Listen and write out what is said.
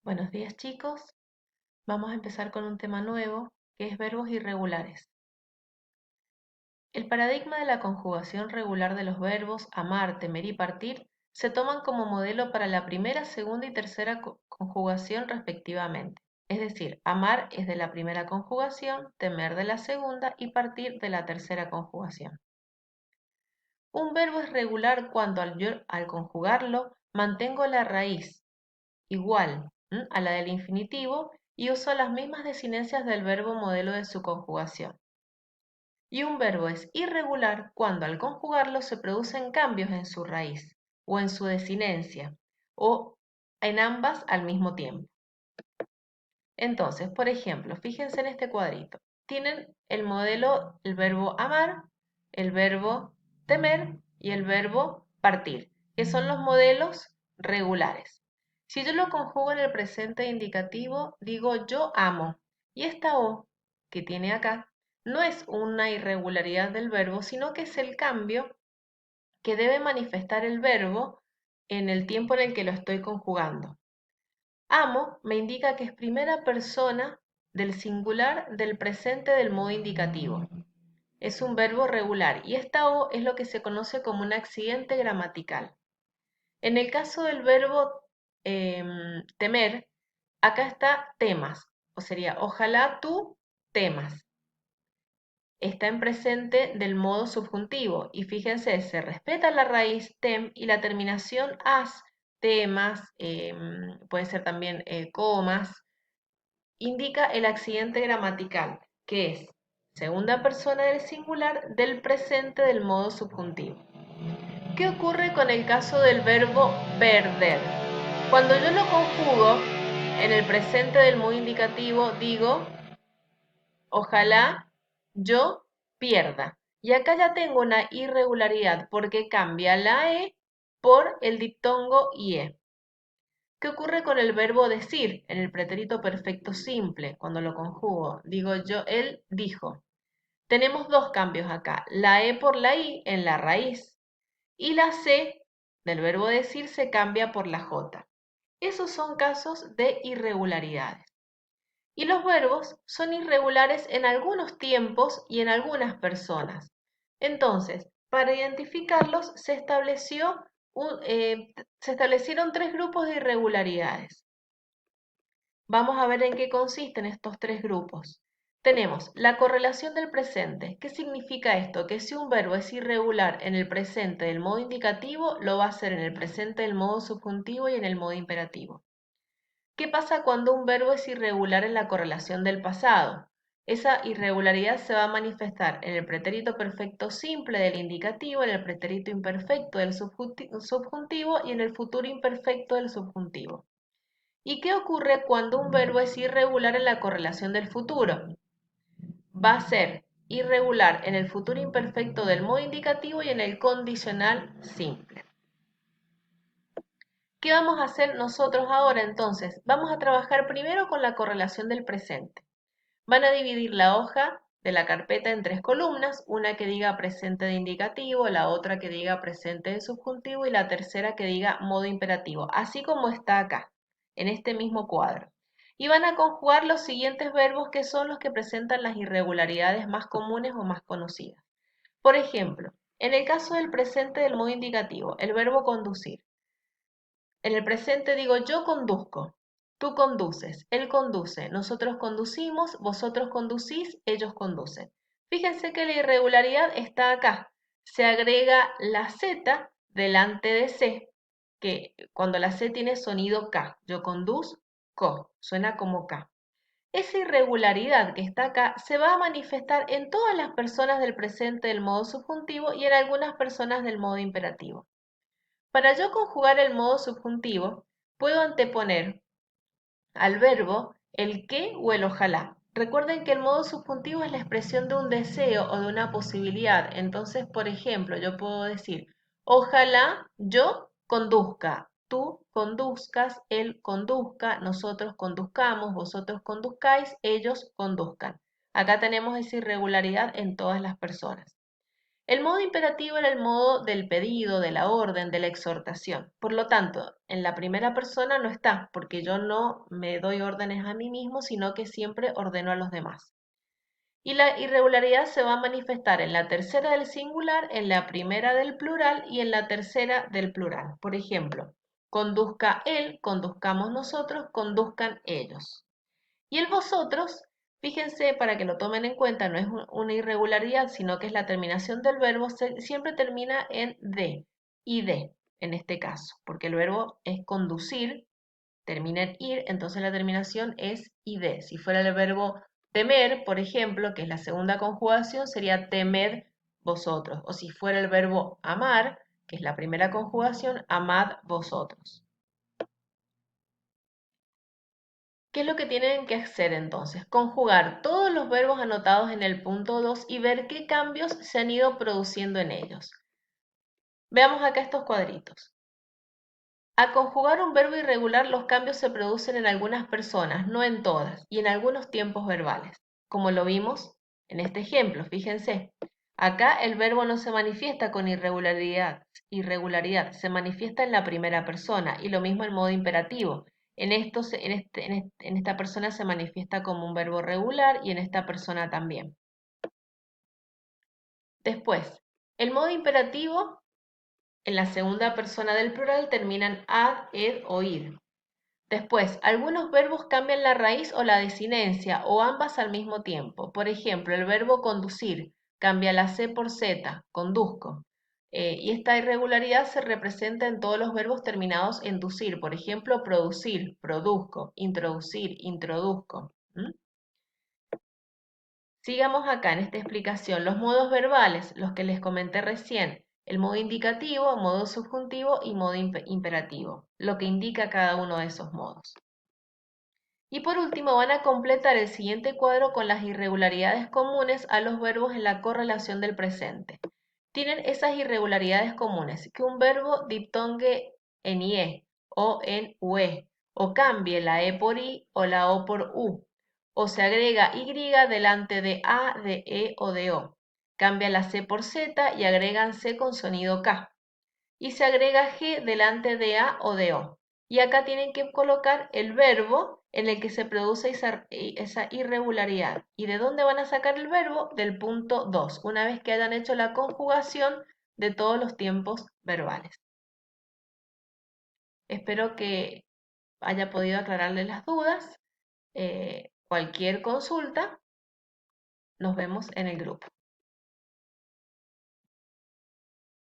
Buenos días chicos, vamos a empezar con un tema nuevo que es verbos irregulares. El paradigma de la conjugación regular de los verbos amar, temer y partir se toman como modelo para la primera, segunda y tercera conjugación respectivamente. Es decir, amar es de la primera conjugación, temer de la segunda y partir de la tercera conjugación. Un verbo es regular cuando al conjugarlo mantengo la raíz igual a la del infinitivo y uso las mismas desinencias del verbo modelo de su conjugación. Y un verbo es irregular cuando al conjugarlo se producen cambios en su raíz o en su desinencia o en ambas al mismo tiempo. Entonces, por ejemplo, fíjense en este cuadrito. Tienen el modelo, el verbo amar, el verbo temer y el verbo partir, que son los modelos regulares. Si yo lo conjugo en el presente indicativo, digo yo amo. Y esta O que tiene acá no es una irregularidad del verbo, sino que es el cambio que debe manifestar el verbo en el tiempo en el que lo estoy conjugando. Amo me indica que es primera persona del singular del presente del modo indicativo. Es un verbo regular y esta O es lo que se conoce como un accidente gramatical. En el caso del verbo temer, acá está temas, o sería ojalá tú temas. Está en presente del modo subjuntivo y fíjense, se respeta la raíz tem y la terminación as, temas, puede ser también comas, indica el accidente gramatical, que es segunda persona del singular del presente del modo subjuntivo. ¿Qué ocurre con el caso del verbo perder? Cuando yo lo conjugo en el presente del modo indicativo, digo, ojalá yo pierda. Y acá ya tengo una irregularidad porque cambia la E por el diptongo IE. ¿Qué ocurre con el verbo decir en el pretérito perfecto simple cuando lo conjugo? Digo yo, él dijo. Tenemos dos cambios acá, la E por la I en la raíz y la C del verbo decir se cambia por la J. Esos son casos de irregularidades. Y los verbos son irregulares en algunos tiempos y en algunas personas. Entonces, para identificarlos se establecieron tres grupos de irregularidades. Vamos a ver en qué consisten estos tres grupos. Tenemos la correlación del presente. ¿Qué significa esto? Que si un verbo es irregular en el presente del modo indicativo, lo va a hacer en el presente del modo subjuntivo y en el modo imperativo. ¿Qué pasa cuando un verbo es irregular en la correlación del pasado? Esa irregularidad se va a manifestar en el pretérito perfecto simple del indicativo, en el pretérito imperfecto del subjuntivo y en el futuro imperfecto del subjuntivo. ¿Y qué ocurre cuando un verbo es irregular en la correlación del futuro? Va a ser irregular en el futuro imperfecto del modo indicativo y en el condicional simple. ¿Qué vamos a hacer nosotros ahora entonces? Vamos a trabajar primero con la correlación del presente. Van a dividir la hoja de la carpeta en tres columnas, una que diga presente de indicativo, la otra que diga presente de subjuntivo y la tercera que diga modo imperativo, así como está acá, en este mismo cuadro. Y van a conjugar los siguientes verbos que son los que presentan las irregularidades más comunes o más conocidas. Por ejemplo, en el caso del presente del modo indicativo, el verbo conducir. En el presente digo yo conduzco, tú conduces, él conduce, nosotros conducimos, vosotros conducís, ellos conducen. Fíjense que la irregularidad está acá. Se agrega la Z delante de C, que cuando la C tiene sonido K, yo conduzco, suena como K. Esa irregularidad que está acá se va a manifestar en todas las personas del presente del modo subjuntivo y en algunas personas del modo imperativo. Para yo conjugar el modo subjuntivo, puedo anteponer al verbo el que o el ojalá. Recuerden que el modo subjuntivo es la expresión de un deseo o de una posibilidad. Entonces, por ejemplo, yo puedo decir, ojalá yo conduzca, tú conduzcas, él conduzca, nosotros conduzcamos, vosotros conduzcáis, ellos conduzcan. Acá tenemos esa irregularidad en todas las personas. El modo imperativo era el modo del pedido, de la orden, de la exhortación. Por lo tanto, en la primera persona no está, porque yo no me doy órdenes a mí mismo, sino que siempre ordeno a los demás. Y la irregularidad se va a manifestar en la tercera del singular, en la primera del plural y en la tercera del plural. Por ejemplo, conduzca él, conduzcamos nosotros, conduzcan ellos. Y el vosotros, fíjense para que lo tomen en cuenta, no es una irregularidad, sino que es la terminación del verbo, siempre termina en de, y de, en este caso, porque el verbo es conducir, termina en ir, entonces la terminación es id. Si fuera el verbo temer, por ejemplo, que es la segunda conjugación, sería temed vosotros. O si fuera el verbo amar, que es la primera conjugación, amad vosotros. ¿Qué es lo que tienen que hacer entonces? Conjugar todos los verbos anotados en el punto 2 y ver qué cambios se han ido produciendo en ellos. Veamos acá estos cuadritos. Al conjugar un verbo irregular, los cambios se producen en algunas personas, no en todas, y en algunos tiempos verbales, como lo vimos en este ejemplo. Fíjense, acá el verbo no se manifiesta con irregularidad, se manifiesta en la primera persona, y lo mismo en modo imperativo. En esta persona se manifiesta como un verbo regular y en esta persona también. Después, el modo imperativo en la segunda persona del plural terminan ad, ed o id. Después, algunos verbos cambian la raíz o la desinencia, o ambas al mismo tiempo. Por ejemplo, el verbo conducir cambia la C por Z, conduzco. Y esta irregularidad se representa en todos los verbos terminados en ducir. Por ejemplo, producir, produzco, introducir, introduzco. Sigamos acá en esta explicación. Los modos verbales, los que les comenté recién, el modo indicativo, modo subjuntivo y modo imperativo, lo que indica cada uno de esos modos. Y por último van a completar el siguiente cuadro con las irregularidades comunes a los verbos en la correlación del presente. Tienen esas irregularidades comunes, que un verbo diptongue en IE o en UE, o cambie la E por I o la O por U, o se agrega Y delante de A, de E o de O. Cambia la C por Z y agregan C con sonido K. Y se agrega G delante de A o de O. Y acá tienen que colocar el verbo en el que se produce esa irregularidad. ¿Y de dónde van a sacar el verbo? Del punto 2, una vez que hayan hecho la conjugación de todos los tiempos verbales. Espero que haya podido aclararles las dudas. Cualquier consulta, nos vemos en el grupo.